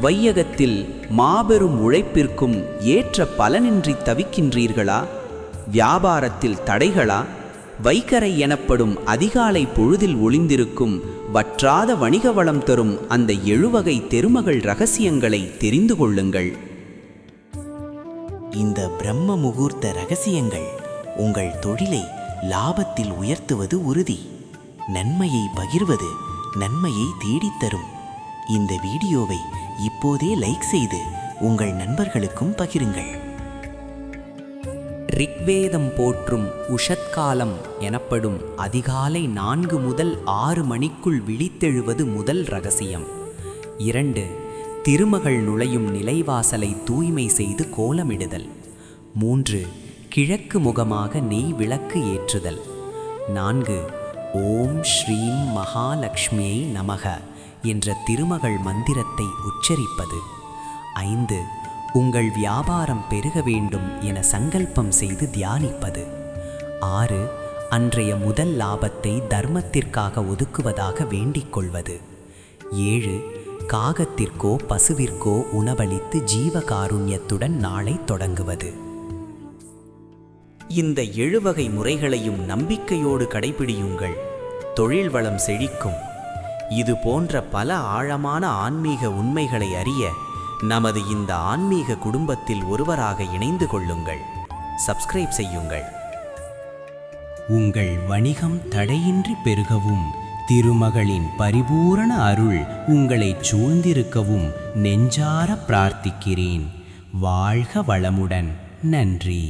வையகத்தில் மாபெரும் உழைப்பிற்கும் ஏற்ற பலனின்றி தவிக்கின்றீர்களா? வியாபாரத்தில் தடைகளா? வைகரை எனப்படும் அதிகாலை பொழுதில் ஒளிந்திருக்கும் வற்றாத வணிக வளம் தரும் அந்த 7 வகை தெருமகள் ரகசியங்களை தெரிந்து கொள்ளுங்கள். இந்த பிரம்ம முகூர்த்த ரகசியங்கள் உங்கள் தொழிலை லாபத்தில் உயர்த்துவது உறுதி. நன்மையை பகிர்வது நன்மையை தேடித்தரும். இந்த வீடியோவை இப்போதே லைக் செய்து உங்கள் நண்பர்களுக்கும் பகிருங்கள். ரிக்வேதம் போற்றும் உஷத்காலம் எனப்படும் அதிகாலை 4 முதல் 6 மணிக்குள் விழித்தெழுவது முதல் ரகசியம். 2. திருமகள் நுழையும் நிலைவாசலை தூய்மை செய்து கோலமிடுதல். 3. கிழக்கு முகமாக நெய் விளக்கு ஏற்றுதல். 4. ஓம் ஸ்ரீம் மகாலட்சுமியை நமக என்ற திருமகள் மந்திரத்தை உச்சரிப்பது. 5. உங்கள் வியாபாரம் பெருக வேண்டும் என சங்கல்பம் செய்து தியானிப்பது. 6. அன்றைய முதல் லாபத்தை தர்மத்திற்காக ஒதுக்குவதாக வேண்டிக் கொள்வது. 7. காகத்திற்கோ பசுவிற்கோ உணவளித்து ஜீவகாருண்யத்துடன் நாளை தொடங்குவது. இந்த 7 வகை முறைகளையும் நம்பிக்கையோடு கடைபிடியுங்கள். தொழில் வளம் செழிக்கும். இது போன்ற பல ஆழமான ஆன்மீக உண்மைகளை அறிய நமது இந்த ஆன்மீக குடும்பத்தில் ஒருவராக இணைந்து கொள்ளுங்கள். சப்ஸ்கிரைப் செய்யுங்கள். உங்கள் வணிகம் தடையின்றி பெருகவும் திருமகளின் பரிபூரண அருள் உங்களை சூழ்ந்திருக்கவும் நெஞ்சார பிரார்த்திக்கிறேன். வாழ்க வளமுடன். நன்றி.